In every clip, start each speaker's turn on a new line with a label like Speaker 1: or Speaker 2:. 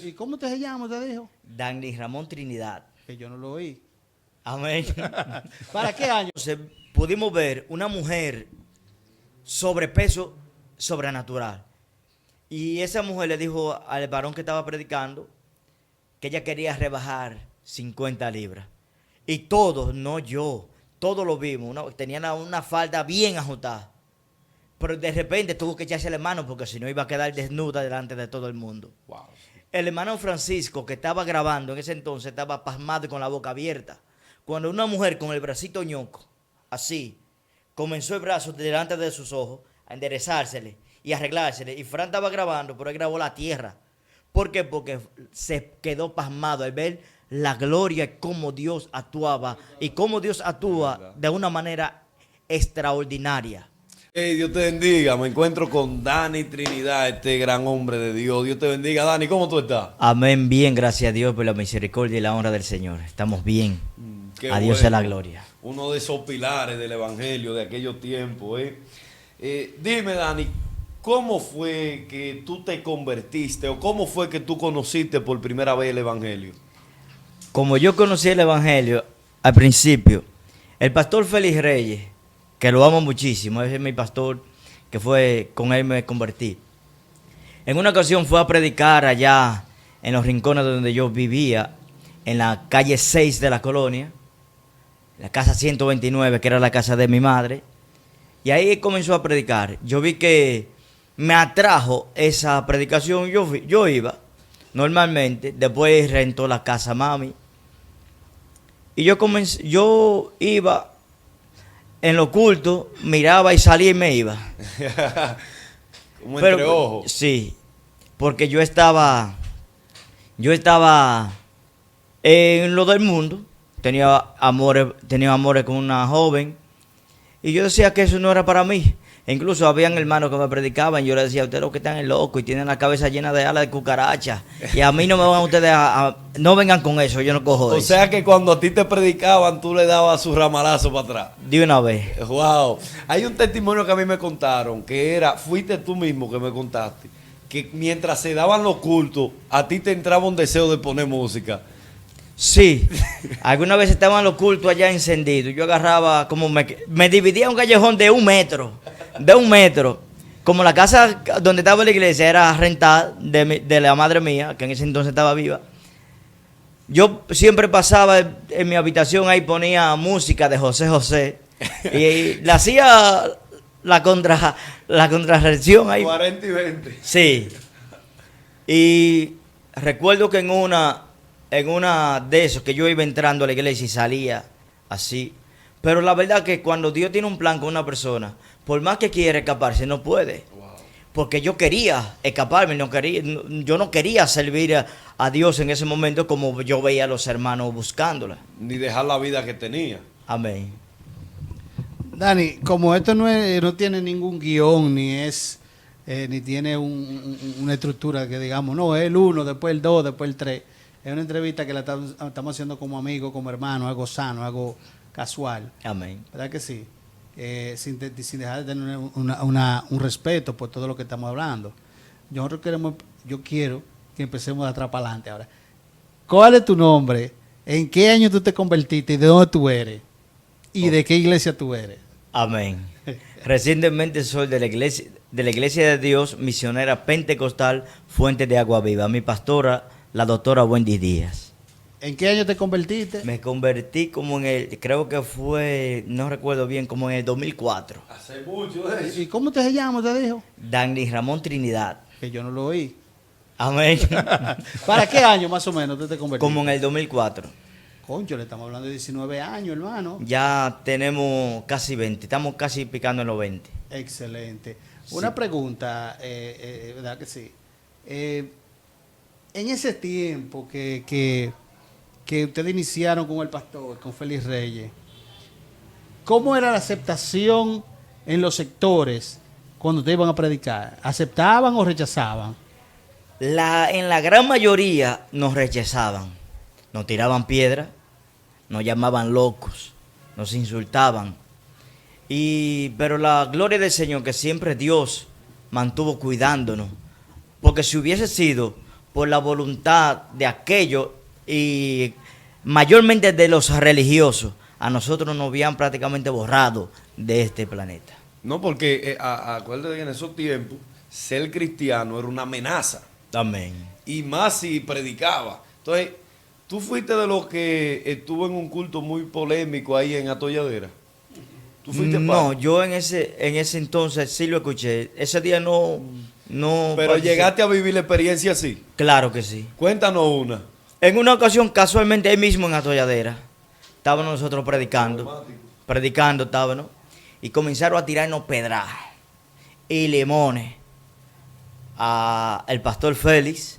Speaker 1: ¿Y cómo te se llama? ¿Te dijo?
Speaker 2: Danny Ramón Trinidad.
Speaker 1: Que yo no lo oí.
Speaker 2: Amén.
Speaker 1: ¿Para qué año?
Speaker 2: Entonces, pudimos ver una mujer sobrepeso sobrenatural. Y esa mujer le dijo al varón que estaba predicando que ella quería rebajar 50 libras. Y todos, no yo, todos lo vimos. Tenían una falda bien ajustada. Pero de repente tuvo que echarse la mano porque si no iba a quedar desnuda delante de todo el mundo.
Speaker 1: Wow.
Speaker 2: El hermano Francisco, que estaba grabando en ese entonces, estaba pasmado y con la boca abierta. Cuando una mujer con el bracito ñoco, así, comenzó el brazo delante de sus ojos a enderezársele y a arreglársele. Y Fran estaba grabando, pero él grabó la tierra. ¿Por qué? Porque se quedó pasmado al ver la gloria y cómo Dios actuaba y cómo Dios actúa de una manera extraordinaria.
Speaker 3: Hey, Dios te bendiga. Me encuentro con Danny Trinidad, este gran hombre de Dios. Dios te bendiga. Danny, ¿cómo tú estás?
Speaker 2: Amén, bien, gracias a Dios por la misericordia y la honra del Señor. Estamos bien.
Speaker 3: Qué
Speaker 2: A Dios
Speaker 3: bueno.
Speaker 2: sea la gloria.
Speaker 3: Uno de esos pilares del evangelio de aquellos tiempos. Dime, Danny, ¿cómo fue que tú te convertiste o cómo fue que tú conociste por primera vez el evangelio?
Speaker 2: Como yo conocí el Evangelio al principio, el pastor Félix Reyes, que lo amo muchísimo, ese es mi pastor, que fue con él me convertí. En una ocasión fue a predicar allá en los rincones donde yo vivía, en la calle 6 de la colonia, la casa 129, que era la casa de mi madre, y ahí comenzó a predicar. Yo vi que me atrajo esa predicación, yo iba normalmente, después rentó la casa mami, y yo iba en lo oculto, miraba y salía y me iba.
Speaker 3: Como entre ojos.
Speaker 2: Sí, porque yo estaba en lo del mundo, tenía amores con una joven, y yo decía que eso no era para mí. E incluso habían hermanos que me predicaban, y yo les decía, ustedes lo que están es locos y tienen la cabeza llena de alas de cucaracha. Y a mí no me van ustedes no vengan con eso, yo no cojo
Speaker 3: O
Speaker 2: eso.
Speaker 3: sea que cuando a ti te predicaban, tú le dabas su ramalazo para atrás.
Speaker 2: De una vez.
Speaker 3: Wow. Hay un testimonio que a mí me contaron, que fuiste tú mismo que me contaste, que mientras se daban los cultos, a ti te entraba un deseo de poner música.
Speaker 2: Sí, alguna vez estaban los cultos allá encendidos. Yo agarraba, me dividía un callejón de 1 metro, Como la casa donde estaba la iglesia era rentada de la madre mía, que en ese entonces estaba viva. Yo siempre pasaba en mi habitación, ahí ponía música de José José y le hacía la contrarreacción ahí.
Speaker 3: 40 y 20.
Speaker 2: Sí. Y recuerdo que en una de esos que yo iba entrando a la iglesia y salía así. Pero la verdad que cuando Dios tiene un plan con una persona, por más que quiera escaparse, no puede.
Speaker 3: Wow.
Speaker 2: Porque yo quería escaparme, yo no quería servir a Dios en ese momento como yo veía a los hermanos buscándola.
Speaker 3: Ni dejar la vida que tenía.
Speaker 2: Amén.
Speaker 1: Dani, como esto no tiene ningún guión, ni tiene una estructura que digamos, no, es el 1, después el 2, después el 3. Es una entrevista que la estamos haciendo como amigos, como hermanos, algo sano, algo casual.
Speaker 2: Amén.
Speaker 1: ¿Verdad que sí? Sin dejar de tener un respeto por todo lo que estamos hablando. Yo quiero que empecemos de atrás para adelante ahora. ¿Cuál es tu nombre? ¿En qué año tú te convertiste? ¿Y de dónde tú eres? ¿Y de qué iglesia tú eres?
Speaker 2: Amén. Recientemente soy de la iglesia de Dios, misionera pentecostal, Fuente de Agua Viva. Mi pastora, la doctora Wendy Díaz.
Speaker 1: ¿En qué año te convertiste?
Speaker 2: Me convertí creo que fue, no recuerdo bien, como en el 2004.
Speaker 3: Hace mucho de eso.
Speaker 1: ¿Y cómo te se llama? ¿Te dijo?
Speaker 2: Danny Ramón Trinidad.
Speaker 1: Que yo no lo oí.
Speaker 2: Amén.
Speaker 1: ¿Para qué año más o menos tú te convertiste?
Speaker 2: Como en el 2004.
Speaker 1: Concho, le estamos hablando de 19 años, hermano.
Speaker 2: Ya tenemos casi 20, estamos casi picando en los 20.
Speaker 1: Excelente.
Speaker 2: Sí.
Speaker 1: Una pregunta, ¿verdad que sí? En ese tiempo que ustedes iniciaron con el pastor, con Félix Reyes, ¿cómo era la aceptación en los sectores cuando ustedes iban a predicar? ¿Aceptaban o rechazaban?
Speaker 2: En la gran mayoría nos rechazaban, nos tiraban piedras, nos llamaban locos, nos insultaban. Pero la gloria del Señor, que siempre Dios mantuvo cuidándonos, porque si hubiese sido por la voluntad de aquellos y mayormente de los religiosos, a nosotros nos habían prácticamente borrado de este planeta.
Speaker 3: No, porque acuérdate que en esos tiempos ser cristiano era una amenaza.
Speaker 2: Amén.
Speaker 3: Y más si predicaba. Entonces, tú fuiste de los que estuvo en un culto muy polémico ahí en Atolladera. ¿Tú fuiste
Speaker 2: No,
Speaker 3: parte?
Speaker 2: yo en ese entonces sí lo escuché. Ese día no
Speaker 3: Pero
Speaker 2: participé.
Speaker 3: llegaste a vivir la experiencia así.
Speaker 2: Claro que sí.
Speaker 3: Cuéntanos una.
Speaker 2: En una ocasión, casualmente ahí mismo en Atolladera, estábamos nosotros predicando estábamos, y comenzaron a tirarnos pedras y limones a el pastor Félix,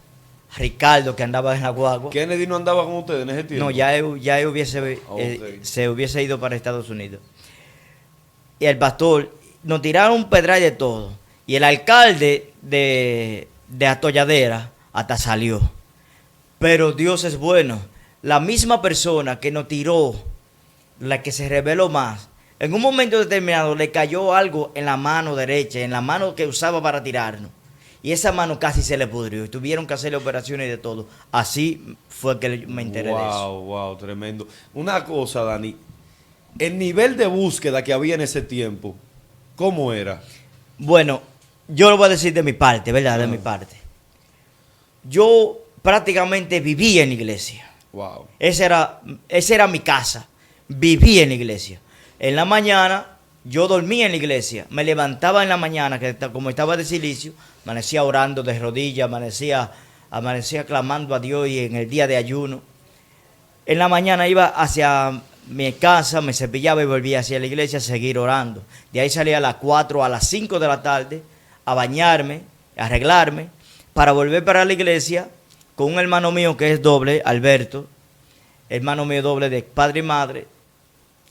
Speaker 2: a Ricardo que andaba en la guagua.
Speaker 3: Kennedy no andaba con ustedes en ese tiempo.
Speaker 2: No, ya él hubiese,
Speaker 3: Ok.
Speaker 2: se hubiese ido para Estados Unidos. Y el pastor, nos tiraron pedras de todo. Y el alcalde de Atolladera hasta salió. Pero Dios es bueno. La misma persona que nos tiró, la que se reveló más, en un momento determinado le cayó algo en la mano derecha, en la mano que usaba para tirarnos. Y esa mano casi se le pudrió. Y tuvieron que hacerle operaciones y de todo. Así fue que me enteré de eso.
Speaker 3: Wow, tremendo. Una cosa, Dani. El nivel de búsqueda que había en ese tiempo, ¿cómo era?
Speaker 2: Bueno, yo lo voy a decir de mi parte, ¿verdad? De mi parte. Yo prácticamente vivía en la iglesia.
Speaker 3: Wow.
Speaker 2: Esa era mi casa. Vivía en la iglesia. En la mañana yo dormía en la iglesia. Me levantaba en la mañana, que como estaba de silicio, amanecía orando de rodillas, amanecía clamando a Dios y en el día de ayuno. En la mañana iba hacia mi casa, me cepillaba y volvía hacia la iglesia a seguir orando. De ahí salía a las 4, a las 5 de la tarde a bañarme, a arreglarme, para volver para la iglesia con un hermano mío que es doble, Alberto, hermano mío doble de padre y madre,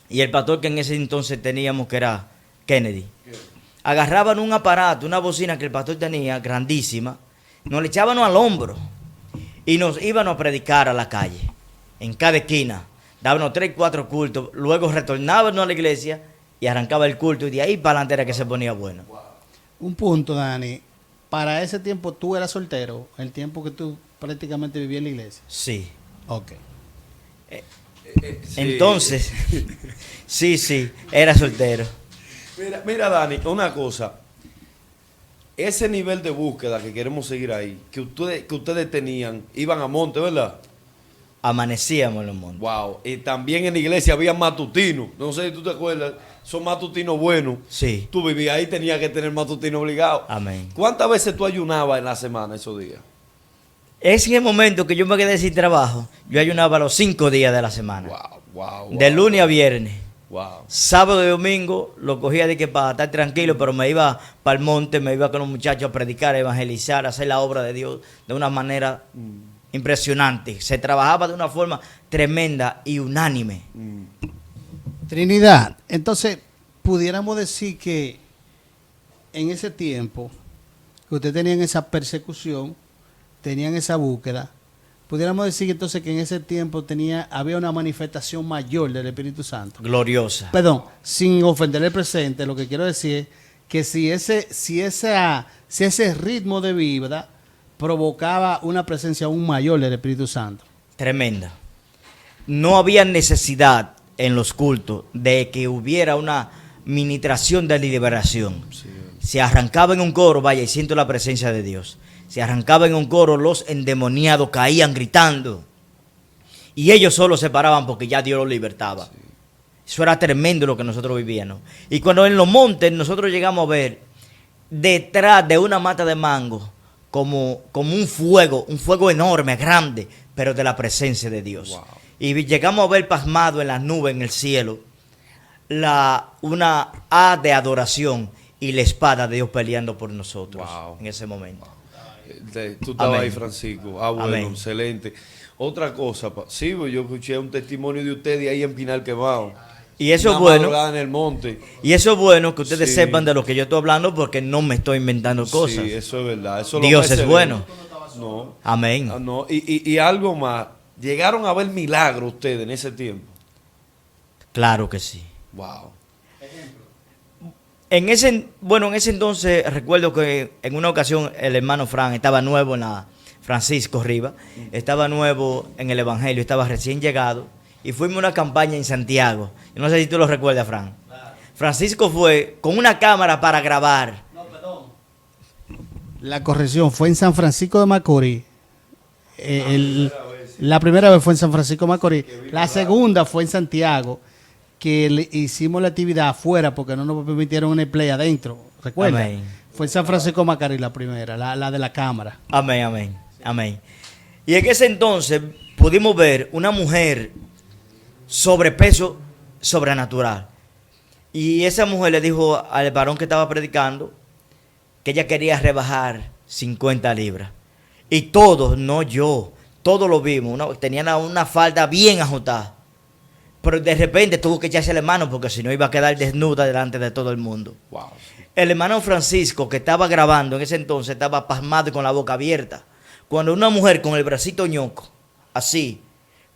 Speaker 2: y el pastor que en ese entonces teníamos que era Kennedy. Agarraban un aparato, una bocina que el pastor tenía, grandísima, nos le echábamos al hombro y nos íbamos a predicar a la calle, en cada esquina. Dábamos 3, 4 cultos, luego retornábamos a la iglesia y arrancaba el culto y de ahí para adelante era que se ponía bueno.
Speaker 1: Un punto, Dani. Para ese tiempo tú eras soltero, el tiempo que tú prácticamente vivías en la iglesia.
Speaker 2: Sí.
Speaker 1: Ok.
Speaker 3: Sí.
Speaker 2: Entonces, sí, era soltero.
Speaker 3: Mira, Dani, una cosa. Ese nivel de búsqueda que queremos seguir ahí, que ustedes tenían, iban a monte, ¿verdad?
Speaker 2: Amanecíamos en los montes.
Speaker 3: Wow. Y también en la iglesia había matutinos. No sé si tú te acuerdas. Son matutinos buenos.
Speaker 2: Sí.
Speaker 3: Tú vivías ahí, tenías que tener matutino obligado.
Speaker 2: Amén.
Speaker 3: ¿Cuántas veces tú ayunabas en la semana esos días?
Speaker 2: Es en el momento que yo me quedé sin trabajo, yo ayunaba los 5 días de la semana.
Speaker 3: Wow.
Speaker 2: De lunes a viernes.
Speaker 3: Wow.
Speaker 2: Sábado y domingo lo cogía de que para estar tranquilo, pero me iba para el monte, me iba con los muchachos a predicar, a evangelizar, a hacer la obra de Dios de una manera impresionante. Se trabajaba de una forma tremenda y unánime.
Speaker 1: Trinidad, entonces, pudiéramos decir que en ese tiempo que ustedes tenían esa persecución, tenían esa búsqueda, pudiéramos decir entonces que en ese tiempo había una manifestación mayor del Espíritu Santo.
Speaker 2: Gloriosa.
Speaker 1: Perdón, sin ofender el presente, lo que quiero decir es que si ese ritmo de vida provocaba una presencia aún mayor del Espíritu Santo.
Speaker 2: Tremenda. No había necesidad en los cultos de que hubiera una ministración de liberación.
Speaker 3: Sí.
Speaker 2: Se arrancaba en un coro, vaya, y siento la presencia de Dios. Se arrancaba en un coro, los endemoniados caían gritando. Y ellos solo se paraban porque ya Dios los libertaba. Sí. Eso era tremendo lo que nosotros vivíamos. Y cuando en los montes nosotros llegamos a ver detrás de una mata de mango como un fuego enorme, grande, pero de la presencia de Dios. Wow. Y llegamos a ver pasmado en las nubes, en el cielo, una A de adoración y la espada de Dios peleando por nosotros en ese momento.
Speaker 3: Tú estabas
Speaker 2: Amén.
Speaker 3: ahí, Francisco. Bueno,
Speaker 2: Amén.
Speaker 3: Excelente. Otra cosa, sí, yo escuché un testimonio de ustedes ahí en Pinal Quemado.
Speaker 2: Y eso es
Speaker 3: Una
Speaker 2: bueno.
Speaker 3: madrugada en el monte.
Speaker 2: Y eso es bueno que ustedes
Speaker 3: Sí.
Speaker 2: sepan de lo que yo estoy hablando porque no me estoy inventando cosas.
Speaker 3: Sí, eso es verdad. Eso
Speaker 2: Dios es bueno.
Speaker 3: No.
Speaker 2: Amén.
Speaker 3: No. Y algo más. ¿Llegaron a ver milagros ustedes en ese tiempo?
Speaker 2: Claro que sí.
Speaker 3: Wow.
Speaker 2: En ese entonces recuerdo que en una ocasión el hermano Fran estaba nuevo en la Francisco Rivas, estaba nuevo en el Evangelio, estaba recién llegado, y fuimos a una campaña en Santiago. Yo no sé si tú lo recuerdas, Fran. Francisco fue con una cámara para grabar.
Speaker 1: La corrección fue en San Francisco de Macorís. La primera vez fue en San Francisco de Macorís. La segunda fue en Santiago, que hicimos la actividad afuera porque no nos permitieron en el play adentro. ¿Recuerda?
Speaker 2: Amén.
Speaker 1: Fue en San Francisco de Macorís la primera, la de la cámara.
Speaker 2: Amén, amén, amén. Y en ese entonces pudimos ver una mujer sobrepeso sobrenatural. Y esa mujer le dijo al varón que estaba predicando que ella quería rebajar 50 libras. Y todos, no yo, todos lo vimos. Tenían una falda bien ajustada. Pero de repente tuvo que echarse la mano porque si no iba a quedar desnuda delante de todo el mundo.
Speaker 3: Wow.
Speaker 2: El hermano Francisco, que estaba grabando en ese entonces, estaba pasmado y con la boca abierta. Cuando una mujer con el bracito ñoco, así,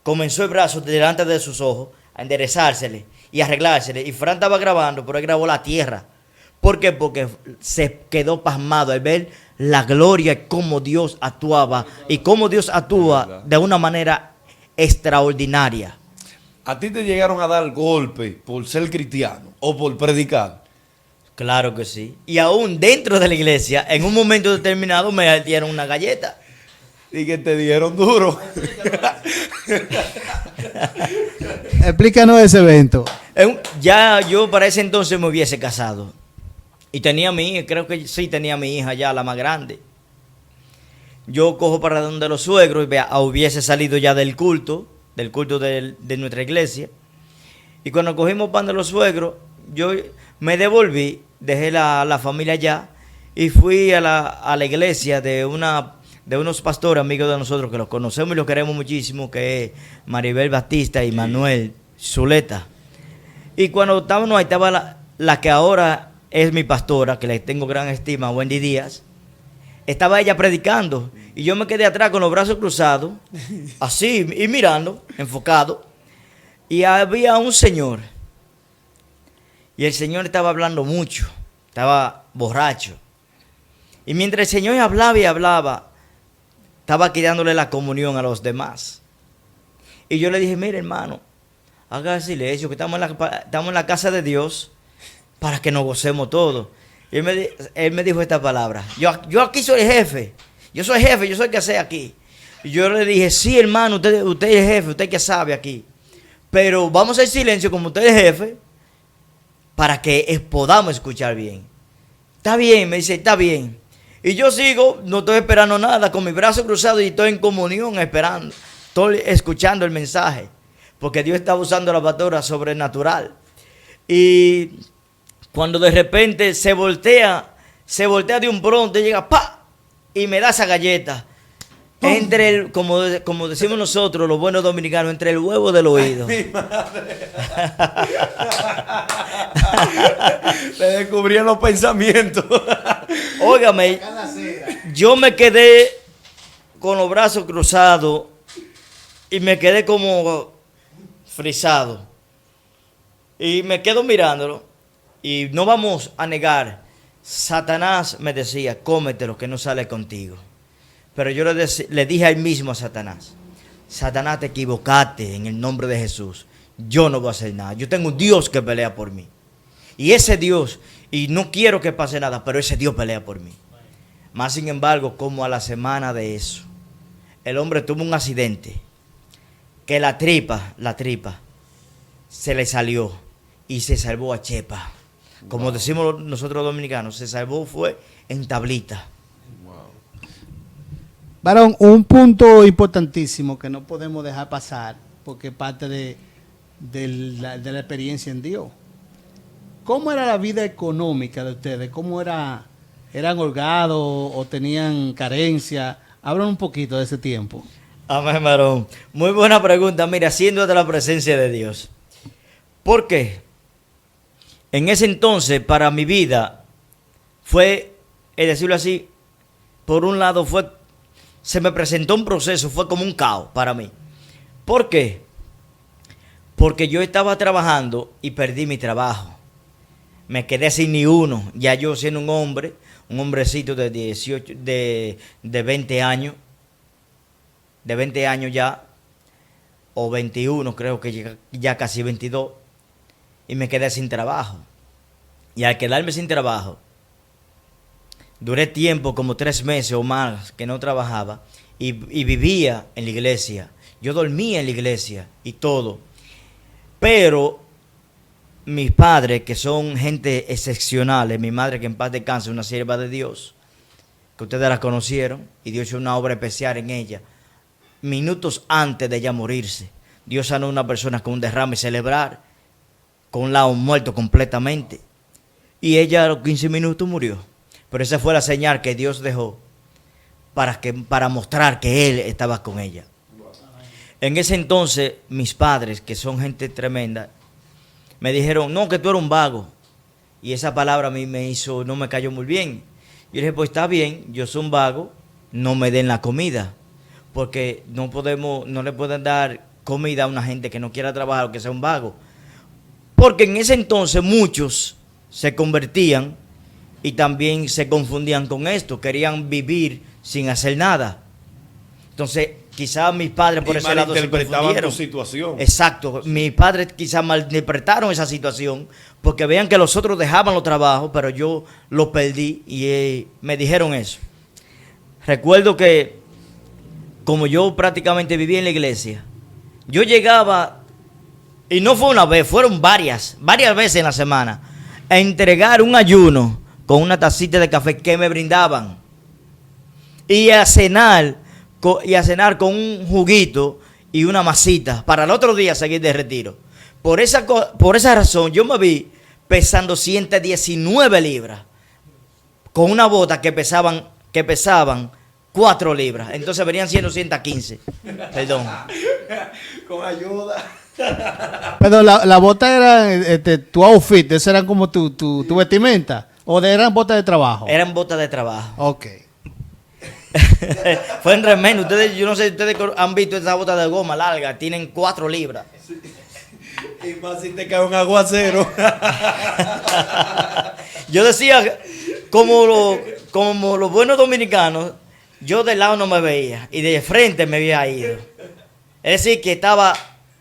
Speaker 2: comenzó el brazo delante de sus ojos a enderezársele y arreglársele. Y Fran estaba grabando, pero él grabó la tierra. ¿Por qué? Porque se quedó pasmado al ver la gloria y cómo Dios actuaba. Y cómo Dios actúa de una manera extraordinaria.
Speaker 3: ¿A ti te llegaron a dar golpe por ser cristiano o por predicar?
Speaker 2: Claro que sí. Y aún dentro de la iglesia, en un momento determinado me dieron una galleta.
Speaker 3: Y que te dieron duro.
Speaker 1: Explícanos ese evento.
Speaker 2: Ya yo para ese entonces me hubiese casado. Y tenía mi hija, creo que sí tenía mi hija ya, la más grande. Yo cojo para donde los suegros y hubiese salido ya del culto de nuestra iglesia. Y cuando cogimos pan de los suegros, yo me devolví, dejé la familia allá y fui a la iglesia de unos pastores amigos de nosotros que los conocemos y los queremos muchísimo, que es Maribel Batista y Manuel Zuleta. Y cuando estábamos ahí, estaba la que ahora es mi pastora, que le tengo gran estima, Wendy Díaz. Estaba ella predicando y yo me quedé atrás con los brazos cruzados, así, y mirando, enfocado. Y había un señor. Y el señor estaba hablando mucho, estaba borracho. Y mientras el señor hablaba y hablaba, estaba quitándole la comunión a los demás. Y yo le dije, mire hermano, haga silencio, que estamos en la casa de Dios para que nos gocemos todos. Y él me dijo esta palabra, yo aquí soy el jefe, yo soy el que sé aquí. Y yo le dije, sí hermano, usted es el jefe, usted que sabe aquí. Pero vamos a hacer silencio como usted es jefe para que podamos escuchar bien. Está bien, me dice, está bien. Y yo sigo, no estoy esperando nada, con mis brazos cruzados y estoy en comunión esperando. Estoy escuchando el mensaje, porque Dios está usando la pastora sobrenatural. Y cuando de repente se voltea de un pronto y llega, ¡pa! Y me da esa galleta. Entre como decimos nosotros, los buenos dominicanos, entre el huevo del oído.
Speaker 3: Mi madre. Te descubrían los pensamientos.
Speaker 2: Óigame, yo me quedé con los brazos cruzados y me quedé como frisado. Y me quedo mirándolo. Y no vamos a negar, Satanás me decía, cómetelo que no sale contigo. Pero yo le dije ahí mismo a Satanás, Satanás, te equivocaste en el nombre de Jesús. Yo no voy a hacer nada. Yo tengo un Dios que pelea por mí. Y ese Dios, y no quiero que pase nada, pero ese Dios pelea por mí. Más sin embargo, como a la semana de eso, el hombre tuvo un accidente, que la tripa, se le salió y se salvó a chepa. Como decimos nosotros dominicanos, se salvó fue en tablita.
Speaker 1: Varón, un punto importantísimo que no podemos dejar pasar, porque es parte de la experiencia en Dios. ¿Cómo era la vida económica de ustedes? ¿Cómo era? ¿Eran holgados o tenían carencia? Hablan un poquito de ese tiempo.
Speaker 2: Amén, varón. Muy buena pregunta. Mira, siendo de la presencia de Dios. ¿Por qué? En ese entonces, para mi vida, fue, es decirlo así, por un lado se me presentó un proceso, fue como un caos para mí. ¿Por qué? Porque yo estaba trabajando y perdí mi trabajo. Me quedé sin ni uno. Ya yo siendo un hombrecito de 18, de 20 años, de 20 años ya, o 21, creo que ya casi 22, y me quedé sin trabajo. Y al quedarme sin trabajo, duré tiempo, como 3 meses o más, que no trabajaba, y vivía en la iglesia. Yo dormía en la iglesia y todo. Pero mis padres, que son gente excepcionales, mi madre, que en paz descanse, una sierva de Dios, que ustedes la conocieron, y Dios hizo una obra especial en ella. Minutos antes de ella morirse, Dios sanó a una persona con un derrame cerebral, con un lado muerto completamente. Y ella a los 15 minutos murió. Pero esa fue la señal que Dios dejó para mostrar que Él estaba con ella. En ese entonces, mis padres, que son gente tremenda, me dijeron, no, que tú eres un vago. Y esa palabra a mí no me cayó muy bien. Yo dije, pues está bien, yo soy un vago, no me den la comida. Porque no le pueden dar comida a una gente que no quiera trabajar o que sea un vago. Porque en ese entonces muchos se convertían y también se confundían con esto, querían vivir sin hacer nada. Entonces, quizás mis padres por ese lado se confundieron.
Speaker 3: Tu situación.
Speaker 2: Exacto, mis padres quizás malinterpretaron esa situación porque vean que los otros dejaban los trabajos, pero yo los perdí y me dijeron eso. Recuerdo que como yo prácticamente vivía en la iglesia, yo llegaba, y no fue una vez, fueron varias veces en la semana, a entregar un ayuno con una tacita de café que me brindaban y a cenar con un juguito y una masita para el otro día seguir de retiro. Por esa razón yo me vi pesando 119 libras con una bota que pesaban 4 libras. Entonces venían siendo 115. Perdón.
Speaker 3: Con ayuda.
Speaker 1: Pero la bota era tu outfit, esa era como tu vestimenta. ¿O eran botas de trabajo?
Speaker 2: Eran botas de trabajo.
Speaker 1: Ok.
Speaker 2: Fue en remendo. Yo no sé si ustedes han visto esas botas de goma largas. Tienen 4 libras.
Speaker 3: Y más si te cae un aguacero.
Speaker 2: Yo decía, como los buenos dominicanos, yo de lado no me veía y de frente me había ido. Es decir, que estaba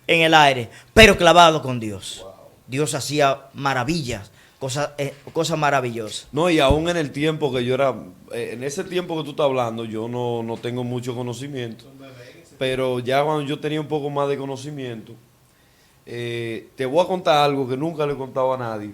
Speaker 2: en el aire, pero clavado con Dios. Wow. Dios hacía maravillas, cosas maravillosas.
Speaker 3: No, y aún en el tiempo que yo era, en ese tiempo que tú estás hablando, yo no tengo mucho conocimiento. Pero ya cuando yo tenía un poco más de conocimiento, te voy a contar algo que nunca le he contado a nadie.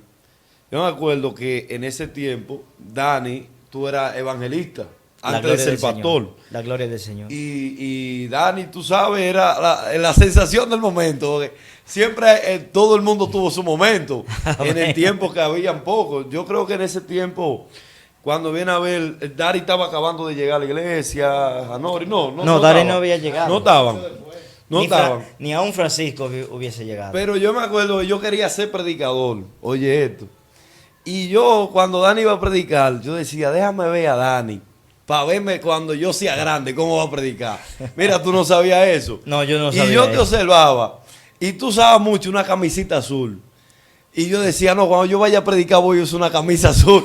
Speaker 3: Yo me acuerdo que en ese tiempo, Dani, tú eras evangelista. Antes de ser pastor.
Speaker 2: La gloria del Señor.
Speaker 3: Y Dani, tú sabes, era la sensación del momento. Siempre todo el mundo tuvo su momento. En el tiempo que habían pocos. Yo creo que en ese tiempo, cuando viene a ver, Dani estaba acabando de llegar a la iglesia, a Nori. No,
Speaker 2: Dani no había llegado.
Speaker 3: No estaban.
Speaker 2: Ni a un Francisco hubiese llegado.
Speaker 3: Pero yo me acuerdo que yo quería ser predicador. Oye esto. Y yo, cuando Dani iba a predicar, yo decía, déjame ver a Dani. Para verme cuando yo sea grande, cómo va a predicar. Mira, tú no sabías eso.
Speaker 2: No, yo no sabía.
Speaker 3: Y yo te observaba. Y tú usabas mucho una camisita azul. Y yo decía, no, cuando yo vaya a predicar voy a usar una camisa azul.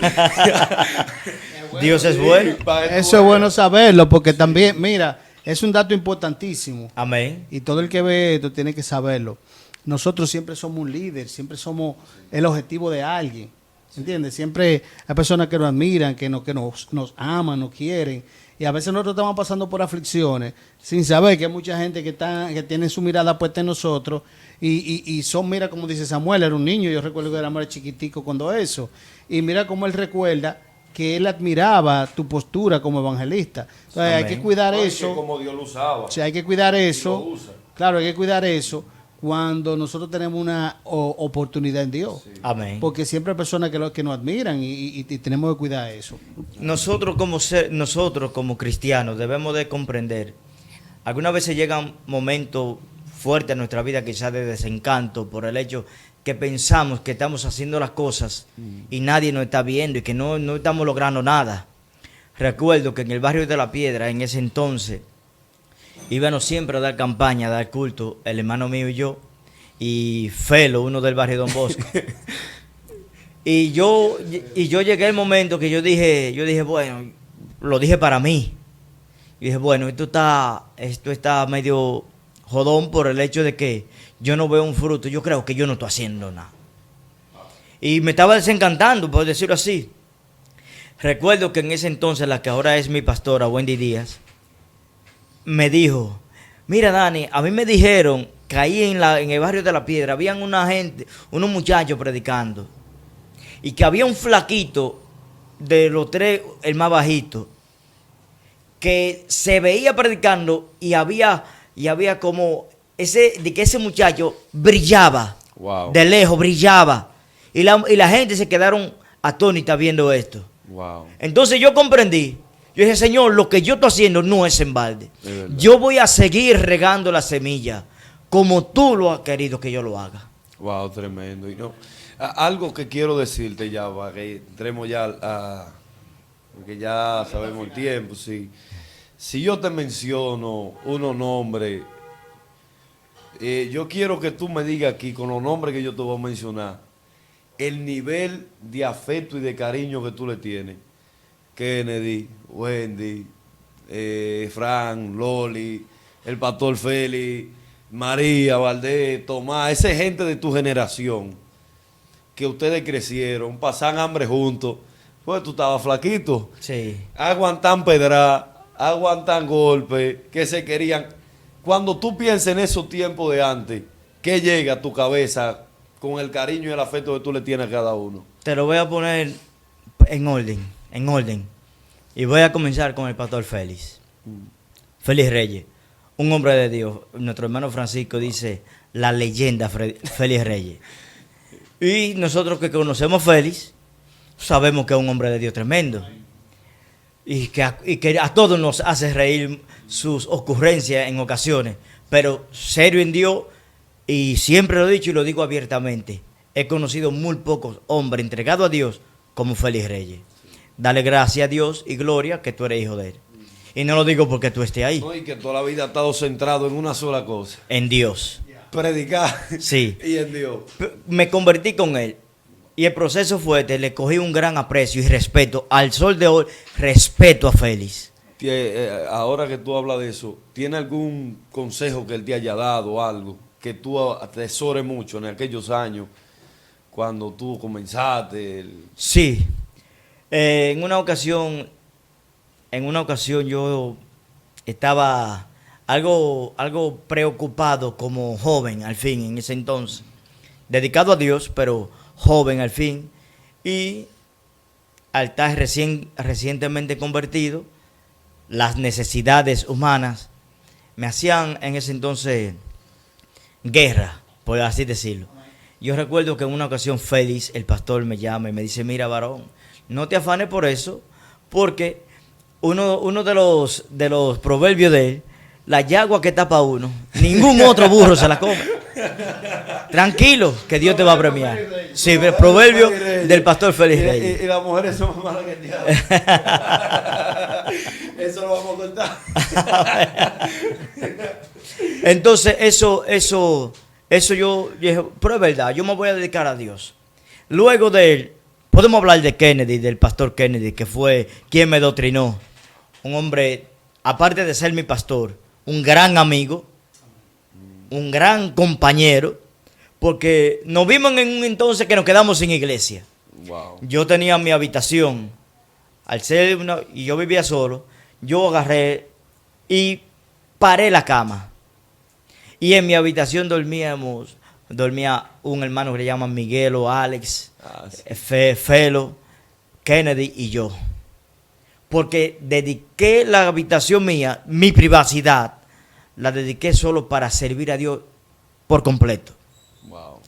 Speaker 2: Dios es bueno.
Speaker 1: Eso es bueno saberlo, porque también, mira, es un dato importantísimo.
Speaker 2: Amén.
Speaker 1: Y todo el que ve esto tiene que saberlo. Nosotros siempre somos un líder, siempre somos el objetivo de alguien. ¿Entiendes? Siempre hay personas que nos admiran, que nos aman, nos quieren. Y a veces nosotros estamos pasando por aflicciones sin saber que hay mucha gente que tiene su mirada puesta en nosotros. Y son, mira, como dice Samuel, era un niño. Yo recuerdo que era más chiquitico cuando eso. Y mira cómo él recuerda que él admiraba tu postura como evangelista. Entonces hay que cuidar eso.
Speaker 3: Como Dios lo usaba.
Speaker 1: O sea, hay que cuidar eso. Claro, hay que cuidar eso cuando nosotros tenemos una oportunidad en Dios.
Speaker 3: Sí.
Speaker 2: Amén.
Speaker 1: Porque siempre hay personas que nos admiran y tenemos que cuidar eso.
Speaker 2: Nosotros como cristianos debemos de comprender. Algunas veces llegan momentos fuertes en nuestra vida, quizás de desencanto, por el hecho que pensamos que estamos haciendo las cosas y nadie nos está viendo y que no estamos logrando nada. Recuerdo que en el barrio de La Piedra, en ese entonces, íbamos siempre a dar campaña, a dar culto, el hermano mío y yo, y Felo, uno del barrio Don Bosco. y yo llegué al momento que yo dije, bueno, lo dije para mí. Y dije, bueno, esto está medio jodón por el hecho de que yo no veo un fruto. Yo creo que yo no estoy haciendo nada. Y me estaba desencantando, por decirlo así. Recuerdo que en ese entonces, la que ahora es mi pastora, Wendy Díaz, me dijo, mira Dani, a mí me dijeron que ahí en el barrio de La Piedra, habían unos muchachos predicando. Y que había un flaquito de los tres, el más bajito, que se veía predicando y había como de que ese muchacho brillaba.
Speaker 3: Wow.
Speaker 2: De lejos brillaba. Y la gente se quedaron atónita viendo esto.
Speaker 3: Wow.
Speaker 2: Entonces yo comprendí. Yo dije, Señor, lo que yo estoy haciendo no es en balde.
Speaker 3: Es verdad.
Speaker 2: Yo voy a seguir regando la semilla como tú lo has querido que yo lo haga.
Speaker 3: Wow, tremendo. Y no, algo que quiero decirte ya, para que entremos ya porque ya sabemos el tiempo, sí. Si yo te menciono unos nombres, yo quiero que tú me digas aquí, con los nombres que yo te voy a mencionar, el nivel de afecto y de cariño que tú le tienes. Kennedy, Wendy, Fran, Loli, el pastor Félix, María, Valdés, Tomás, esa gente de tu generación, que ustedes crecieron, pasan hambre juntos, pues tú estabas flaquito,
Speaker 2: Sí.
Speaker 3: aguantan pedra, aguantan golpes, que se querían. Cuando tú piensas en esos tiempos de antes, ¿qué llega a tu cabeza con el cariño y el afecto que tú le tienes a cada uno?
Speaker 2: Te lo voy a poner en orden. Y voy a comenzar con el pastor Félix. Félix Reyes, un hombre de Dios. Nuestro hermano Francisco dice, la leyenda Félix Reyes. Y nosotros que conocemos a Félix, sabemos que es un hombre de Dios tremendo. Y que a todos nos hace reír sus ocurrencias en ocasiones. Pero serio en Dios, y siempre lo he dicho y lo digo abiertamente, he conocido muy pocos hombres entregados a Dios como Félix Reyes. Dale gracias a Dios y gloria que tú eres hijo de Él. Y no lo digo porque tú estés ahí.
Speaker 3: No, y que toda la vida ha estado centrado en una sola cosa.
Speaker 2: En Dios.
Speaker 3: Predicar.
Speaker 2: Sí.
Speaker 3: Y en Dios.
Speaker 2: Me convertí con Él. Y el proceso fue, le cogí un gran aprecio y respeto. Al sol de hoy, respeto a Félix.
Speaker 3: Ahora que tú hablas de eso, ¿tiene algún consejo que Él te haya dado, algo que tú atesores mucho en aquellos años cuando tú comenzaste?
Speaker 2: Sí. En una ocasión yo estaba algo preocupado como joven al fin en ese entonces, dedicado a Dios, pero joven al fin, y al estar recientemente convertido, las necesidades humanas me hacían en ese entonces guerra, por así decirlo. Yo recuerdo que en una ocasión Félix, el pastor, me llama y me dice, mira varón, no te afanes por eso, porque uno de los proverbios de él, la yagua que tapa uno, ningún otro burro se la come. Tranquilo, que Dios te va a premiar. Sí, el proverbio del pastor Félix Reyes.
Speaker 3: Y las mujeres son más malas que el diablo. Eso lo vamos a contar.
Speaker 2: Entonces, eso yo dije, pero es verdad, yo me voy a dedicar a Dios. Luego de él, podemos hablar de Kennedy, del pastor Kennedy, que fue quien me doctrinó. Un hombre, aparte de ser mi pastor, un gran amigo, un gran compañero, porque nos vimos en un entonces que nos quedamos sin iglesia.
Speaker 3: Wow.
Speaker 2: Yo tenía mi habitación, y yo vivía solo, yo agarré y paré la cama. Y en mi habitación dormía un hermano que le llaman Miguel o Alex, Felo, Kennedy y yo. Porque dediqué la habitación mía, mi privacidad, la dediqué solo para servir a Dios por completo.
Speaker 3: Wow.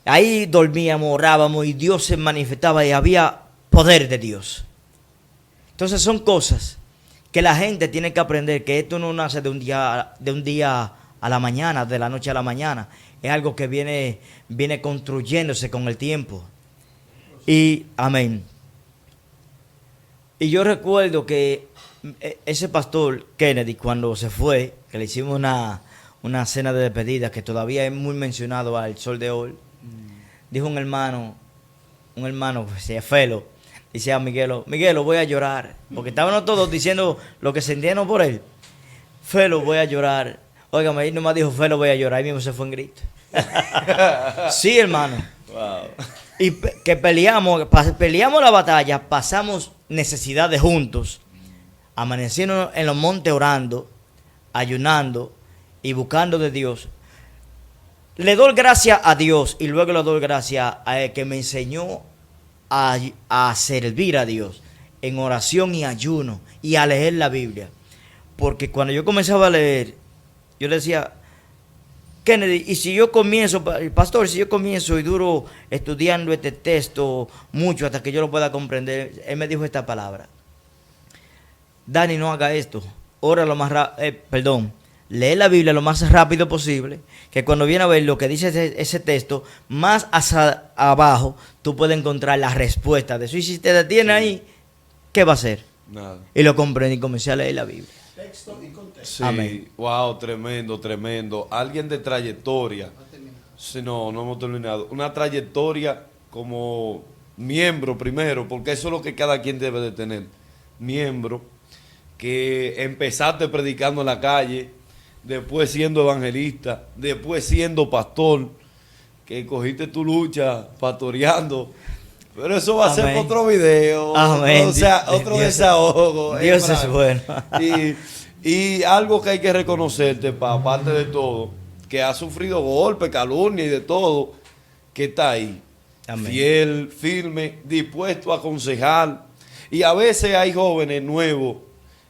Speaker 2: Ahí dormíamos, orábamos y Dios se manifestaba y había poder de Dios. Entonces son cosas que la gente tiene que aprender, que esto no nace de un día a la mañana, de la noche a la mañana. Es algo que viene construyéndose con el tiempo. Y amén. Y yo recuerdo que ese pastor Kennedy, cuando se fue, que le hicimos una cena de despedida, que todavía es muy mencionado al sol de hoy, dijo un hermano, pues, Felo, decía a Miguelo, Miguelo, voy a llorar. Porque estábamos todos diciendo lo que sentíamos por él. Felo, voy a llorar. Óigame, ahí nomás dijo, Felo, voy a llorar. Ahí mismo se fue en grito. Sí, hermano.
Speaker 3: Wow.
Speaker 2: Y que peleamos la batalla, pasamos necesidades juntos, amaneciendo en los montes orando, ayunando y buscando de Dios. Le doy gracias a Dios y luego le doy gracias a Él que me enseñó a servir a Dios en oración y ayuno y a leer la Biblia. Porque cuando yo comenzaba a leer, yo le decía, Kennedy, y si yo comienzo, pastor, si yo comienzo y duro estudiando este texto mucho hasta que yo lo pueda comprender, él me dijo esta palabra: Dani, no haga esto, ora lo más lee la Biblia lo más rápido posible, que cuando viene a ver lo que dice ese texto, más hacia abajo, tú puedes encontrar la respuesta de eso. Y si te detienes ahí, ¿qué va a hacer?
Speaker 3: Nada.
Speaker 2: Y lo comprendí y comencé a leer la Biblia.
Speaker 1: Texto y contexto.
Speaker 3: Sí,
Speaker 2: Amén.
Speaker 3: wow, tremendo, tremendo. Alguien de trayectoria. Sí, no hemos terminado. Una trayectoria como miembro primero, porque eso es lo que cada quien debe de tener. Miembro, que empezaste predicando en la calle, después siendo evangelista, después siendo pastor, que cogiste tu lucha pastoreando. Pero eso va a ser
Speaker 2: Amén.
Speaker 3: otro video.
Speaker 2: Amén.
Speaker 3: O sea, otro
Speaker 2: Dios-
Speaker 3: desahogo.
Speaker 2: Dios es
Speaker 3: Frank.
Speaker 2: bueno.
Speaker 3: Y algo que hay que reconocerte, aparte de todo, que ha sufrido golpes, calumnia y de todo, que está ahí.
Speaker 2: Amén.
Speaker 3: Fiel, firme, dispuesto a aconsejar. Y a veces hay jóvenes nuevos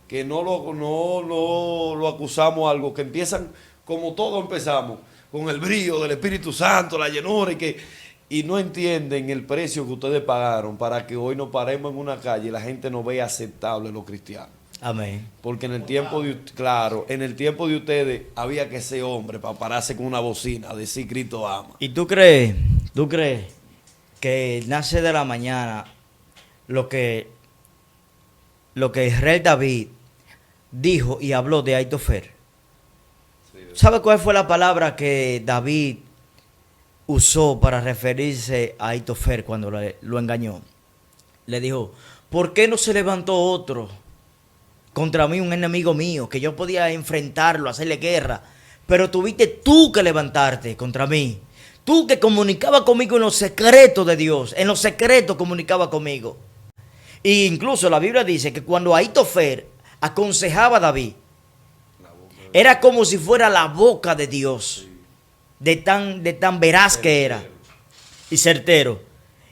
Speaker 3: que no lo acusamos algo, que empiezan como todos empezamos, con el brillo del Espíritu Santo, la llenura, y no entienden el precio que ustedes pagaron para que hoy nos paremos en una calle y la gente nos vea aceptable los cristianos.
Speaker 2: Amén.
Speaker 3: Porque en el tiempo en el tiempo de ustedes había que ser hombre para pararse con una bocina, decir Cristo ama.
Speaker 2: ¿Y tú crees que nace de la mañana lo que Israel David dijo y habló de Aitofer? ¿Sabe cuál fue la palabra que David usó para referirse a Aitofer cuando lo engañó? Le dijo, ¿por qué no se levantó otro contra mí, un enemigo mío, que yo podía enfrentarlo, hacerle guerra? Pero tuviste tú que levantarte contra mí. Tú que comunicaba conmigo en los secretos de Dios, en los secretos comunicaba conmigo. E incluso la Biblia dice que cuando Aitofer aconsejaba a David, era como si fuera la boca de Dios, de tan veraz que era y certero.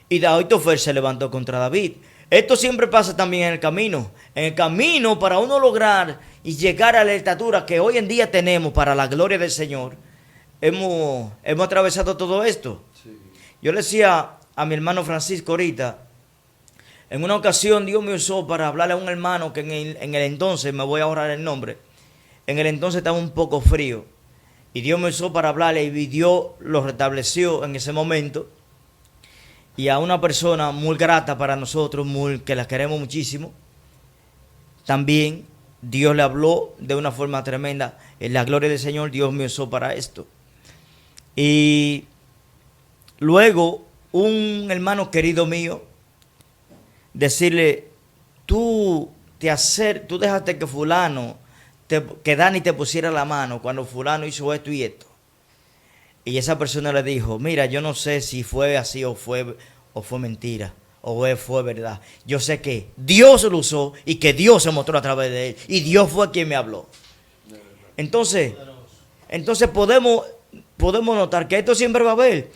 Speaker 2: Y Aitofer se levantó contra David. Esto siempre pasa también en el camino. En el camino, para uno lograr y llegar a la estatura que hoy en día tenemos para la gloria del Señor, hemos atravesado todo esto. Yo le decía a mi hermano Francisco ahorita, en una ocasión Dios me usó para hablarle a un hermano que en el entonces, me voy a ahorrar el nombre, en el entonces estaba un poco frío. Y Dios me usó para hablarle y Dios lo restableció en ese momento. Y a una persona muy grata para nosotros, que la queremos muchísimo, también Dios le habló de una forma tremenda. En la gloria del Señor, Dios me usó para esto. Y luego, un hermano querido mío, decirle, tú dejaste que fulano, que Dani te pusiera la mano cuando fulano hizo esto y esto. Y esa persona le dijo, mira, yo no sé si fue así o fue mentira, o fue verdad. Yo sé que Dios lo usó y que Dios se mostró a través de él. Y Dios fue quien me habló. Entonces podemos notar que esto siempre va a haber.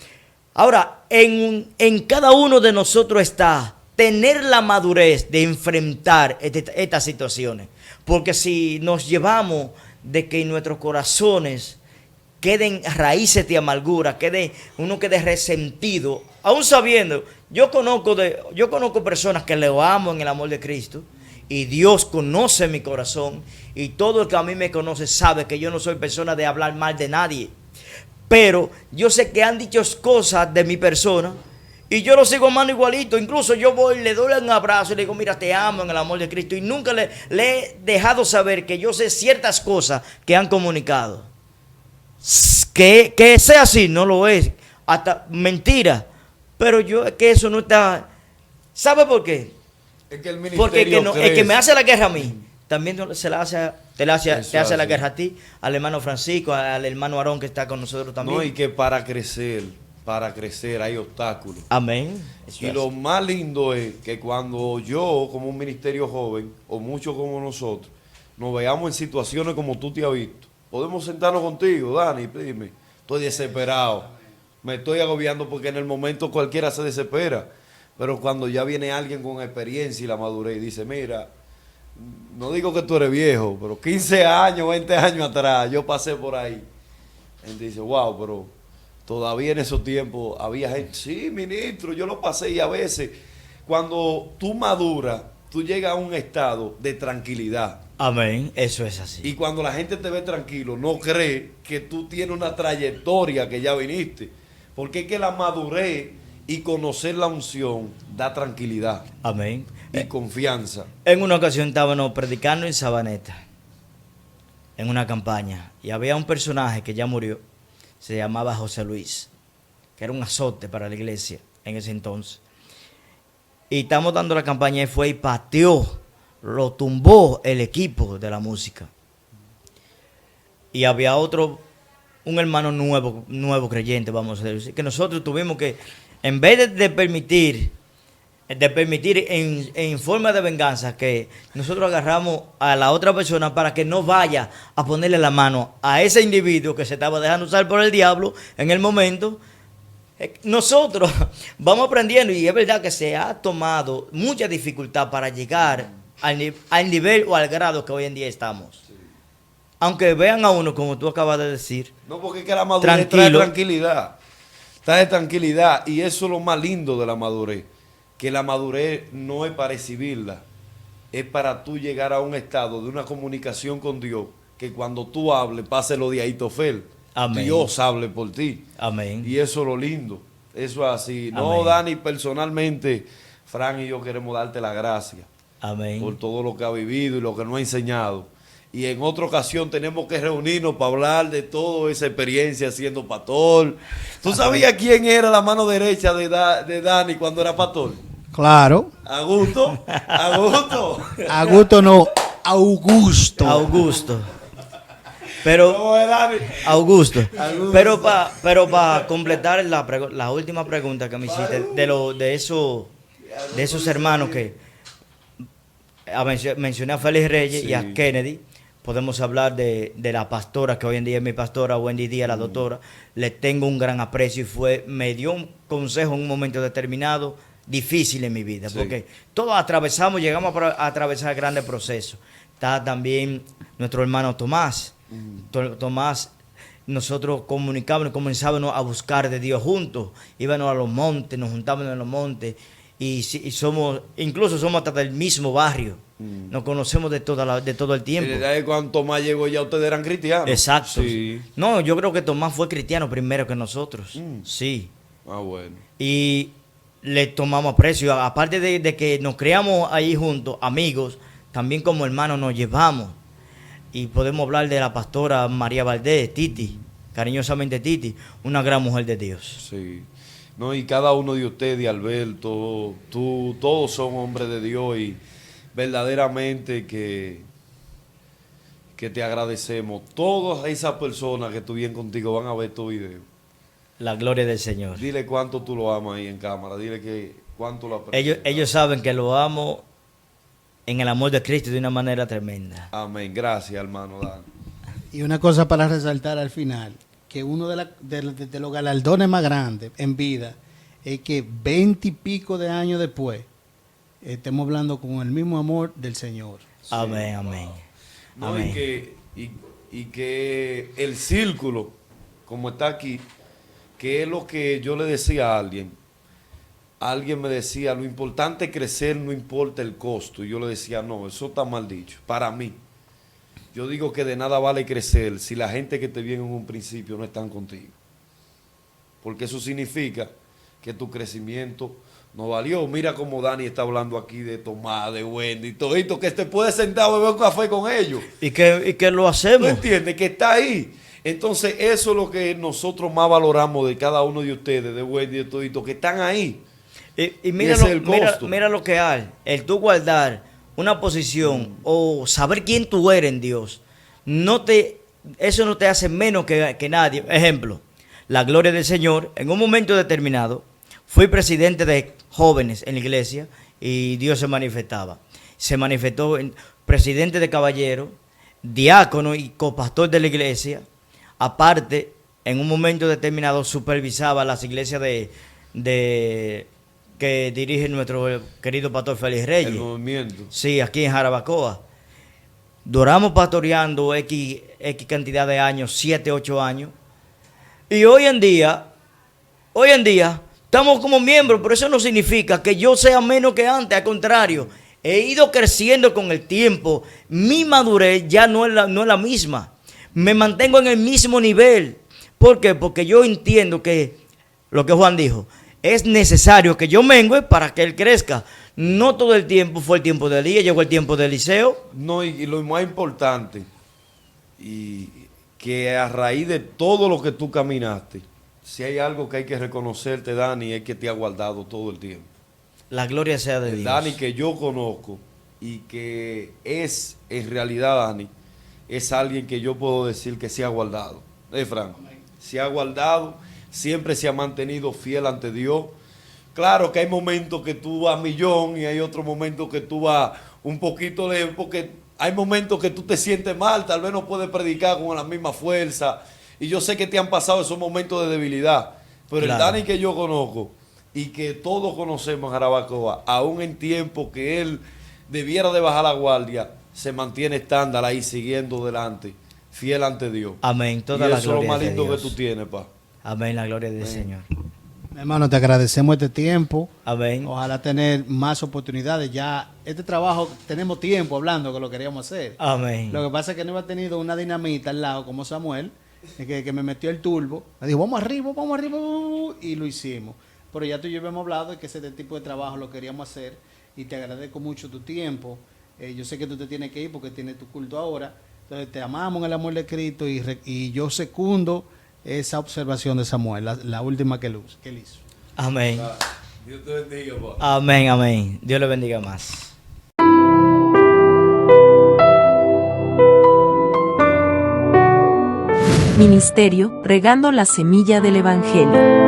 Speaker 2: Ahora, en cada uno de nosotros está tener la madurez de enfrentar estas situaciones. Porque si nos llevamos de que en nuestros corazones queden raíces de amargura, uno quede resentido, aún sabiendo, yo conozco personas que le amo en el amor de Cristo, y Dios conoce mi corazón, y todo el que a mí me conoce sabe que yo no soy persona de hablar mal de nadie, pero yo sé que han dicho cosas de mi persona, y yo lo sigo amando igualito. Incluso yo voy, le doy un abrazo y le digo, mira, te amo en el amor de Cristo, y nunca le he dejado saber que yo sé ciertas cosas que han comunicado. Que sea así, no lo es, hasta mentira, pero que eso no está. ¿Sabe por qué?
Speaker 3: Es que el ministerio
Speaker 2: Porque el que me
Speaker 3: crece.
Speaker 2: hace la guerra a mí, también se la hace, te
Speaker 3: Eso
Speaker 2: hace la
Speaker 3: así.
Speaker 2: guerra a ti, al hermano Francisco, al hermano Aarón que está con nosotros también.
Speaker 3: No, y que para crecer hay obstáculos.
Speaker 2: Amén. Eso
Speaker 3: Y
Speaker 2: es.
Speaker 3: lo más lindo es que cuando yo, como un ministerio joven, o muchos como nosotros, nos veamos en situaciones como tú te has visto, podemos sentarnos contigo, Dani, dime, estoy desesperado, me estoy agobiando porque en el momento cualquiera se desespera, pero cuando ya viene alguien con experiencia y la madurez y dice, mira, no digo que tú eres viejo, pero 15 años, 20 años atrás, yo pasé por ahí. Él dice, wow, pero todavía en esos tiempos había gente, sí, ministro, yo lo pasé y a veces cuando tú maduras, tú llegas a un estado de tranquilidad.
Speaker 2: Amén. Eso es así.
Speaker 3: Y cuando la gente te ve tranquilo, no cree que tú tienes una trayectoria que ya viniste. Porque es que la madurez y conocer la unción da tranquilidad
Speaker 2: Amén.
Speaker 3: y confianza.
Speaker 2: En una ocasión estábamos predicando en Sabaneta, en una campaña, y había un personaje que ya murió, se llamaba José Luis, que era un azote para la iglesia en ese entonces. Y estamos dando la campaña y fue y pateó, lo tumbó el equipo de la música. Y había otro, un hermano nuevo creyente, vamos a decir, que nosotros tuvimos que, en vez de permitir en forma de venganza que nosotros agarramos a la otra persona para que no vaya a ponerle la mano a ese individuo que se estaba dejando usar por el diablo en el momento. Nosotros vamos aprendiendo y es verdad que se ha tomado mucha dificultad para llegar al nivel o al grado que hoy en día estamos. Aunque vean a uno, como tú acabas de decir,
Speaker 3: No, porque es que la madurez trae tranquilidad. Trae tranquilidad. Y eso es lo más lindo de la madurez. Que la madurez no es para exhibirla. Es para tú llegar a un estado de una comunicación con Dios. Que cuando tú hables, pase lo de Aitofel.
Speaker 2: Amén.
Speaker 3: Dios hable por ti.
Speaker 2: amén.
Speaker 3: Y eso es lo lindo. Eso es así. No,
Speaker 2: Amén.
Speaker 3: Dani, personalmente, Fran y yo queremos darte las gracias
Speaker 2: Amén.
Speaker 3: por todo lo que ha vivido y lo que nos ha enseñado. Y en otra ocasión tenemos que reunirnos para hablar de toda esa experiencia siendo pastor. ¿Tú sabías quién era la mano derecha de Dani cuando era pastor?
Speaker 1: Claro.
Speaker 3: Augusto. Augusto.
Speaker 1: Augusto no, Augusto.
Speaker 2: Augusto. Pero
Speaker 3: ¿Cómo es, Dani?
Speaker 2: Augusto.
Speaker 3: Augusto.
Speaker 2: Pero para completar la última pregunta que me hiciste de esos hermanos que mencioné a Félix Reyes y a
Speaker 3: Sí.
Speaker 2: Kennedy, podemos hablar de la pastora que hoy en día es mi pastora, Wendy Díaz, la doctora. Le tengo un gran aprecio y me dio un consejo en un momento determinado difícil en mi vida,
Speaker 3: Sí.
Speaker 2: porque todos llegamos a atravesar grandes procesos. Está también nuestro hermano Tomás. Tomás, nosotros comenzábamos a buscar de Dios juntos, íbamos a los montes, nos juntábamos en los montes y incluso somos hasta del mismo barrio, nos conocemos de todo el tiempo.
Speaker 3: Cuando Tomás llegó ya ustedes eran cristianos.
Speaker 2: Exacto.
Speaker 3: Sí.
Speaker 2: No, yo creo que Tomás fue cristiano primero que nosotros.
Speaker 3: Mm.
Speaker 2: Sí.
Speaker 3: Ah, bueno.
Speaker 2: Y le tomamos aprecio. Aparte de que nos creamos ahí juntos, amigos, también como hermanos nos llevamos. Y podemos hablar de la pastora María Valdés, Titi, cariñosamente Titi, una gran mujer de Dios.
Speaker 3: Sí. No, y cada uno de ustedes, Alberto, tú, todos son hombres de Dios y verdaderamente que te agradecemos. Todas esas personas que estuvieron contigo van a ver tu video.
Speaker 2: La gloria del Señor.
Speaker 3: Dile cuánto tú lo amas ahí en cámara. Dile que cuánto lo aprecias.
Speaker 2: Ellos saben que lo amo en el amor de Cristo de una manera tremenda.
Speaker 3: Amén. Gracias, hermano Dan.
Speaker 1: Y una cosa para resaltar al final, que uno de los galardones más grandes en vida es que 20 y pico de años después estemos hablando con el mismo amor del Señor.
Speaker 2: Amén, amén.
Speaker 3: No,
Speaker 2: Amén.
Speaker 3: y que el círculo, como está aquí, que es lo que yo le decía a alguien. Alguien me decía, lo importante es crecer, no importa el costo. Y yo le decía, no, eso está mal dicho. Para mí, yo digo que de nada vale crecer si la gente que te viene en un principio no están contigo. Porque eso significa que tu crecimiento no valió. Mira cómo Dani está hablando aquí de Tomás, de Wendy, todo esto, que te puedes sentar a beber un café con ellos.
Speaker 2: ¿Y que lo
Speaker 3: ¿Tú
Speaker 2: hacemos?
Speaker 3: entiendes? Que está ahí. Entonces, eso es lo que nosotros más valoramos de cada uno de ustedes, de Wendy, de todo esto, que están ahí.
Speaker 2: Y mira,
Speaker 3: ese es el costo.
Speaker 2: mira lo que hay. El tú guardar una posición o saber quién tú eres en Dios, eso no te hace menos que nadie. Ejemplo, la gloria del Señor, en un momento determinado, fui presidente de jóvenes en la iglesia y Dios se manifestaba. Se manifestó presidente de caballeros, diácono y copastor de la iglesia. Aparte, en un momento determinado supervisaba las iglesias que dirige nuestro querido pastor Félix Reyes.
Speaker 3: El movimiento.
Speaker 2: Sí, aquí en Jarabacoa. Duramos pastoreando X cantidad de años, 7, 8 años. Y hoy en día, estamos como miembros, pero eso no significa que yo sea menos que antes, al contrario. He ido creciendo con el tiempo. Mi madurez ya no es la misma. Me mantengo en el mismo nivel. ¿Por qué? Porque yo entiendo que, lo que Juan dijo, es necesario que yo mengue para que él crezca. No todo el tiempo fue el tiempo de Elías, llegó el tiempo de Eliseo.
Speaker 3: No, y lo más importante, y que a raíz de todo lo que tú caminaste, si hay algo que hay que reconocerte, Dani, es que te ha guardado todo el tiempo.
Speaker 2: La gloria sea de
Speaker 3: El
Speaker 2: Dios.
Speaker 3: Dani que yo conozco y que es, en realidad, Dani, es alguien que yo puedo decir que se ha guardado. Franco, se ha guardado, siempre se ha mantenido fiel ante Dios. Claro que hay momentos que tú vas a millón y hay otros momentos que tú vas un poquito lejos, porque hay momentos que tú te sientes mal, tal vez no puedes predicar con la misma fuerza. Y yo sé que te han pasado esos momentos de debilidad, pero
Speaker 2: Claro.
Speaker 3: el Dani que yo conozco y que todos conocemos en Jarabacoa, aún en tiempo que él debiera de bajar la guardia, se mantiene estándar ahí siguiendo delante, fiel ante Dios.
Speaker 2: Amén.
Speaker 3: Y
Speaker 2: Toda la
Speaker 3: eso es lo
Speaker 2: gloria
Speaker 3: más
Speaker 2: de
Speaker 3: lindo que
Speaker 2: Dios.
Speaker 3: tú tienes, pa.
Speaker 2: Amén, la gloria del
Speaker 3: Amén.
Speaker 2: Señor.
Speaker 1: Hermano, te agradecemos este tiempo.
Speaker 2: Amén.
Speaker 1: Ojalá tener más oportunidades. Ya este trabajo tenemos tiempo hablando que lo queríamos hacer.
Speaker 2: Amén.
Speaker 1: Lo que pasa es que no hemos tenido una dinamita al lado como Samuel, que me metió el turbo. Me dijo, vamos arriba, y lo hicimos. Pero ya tú y yo hemos hablado de que ese tipo de trabajo lo queríamos hacer y te agradezco mucho tu tiempo. Yo sé que tú te tienes que ir porque tienes tu culto ahora. Entonces te amamos en el amor de Cristo y yo secundo esa observación de Samuel, la última que él hizo.
Speaker 2: Amén.
Speaker 3: Dios te bendiga, pa.
Speaker 2: Amén, amén. Dios le bendiga más.
Speaker 4: Ministerio, regando la semilla del Evangelio.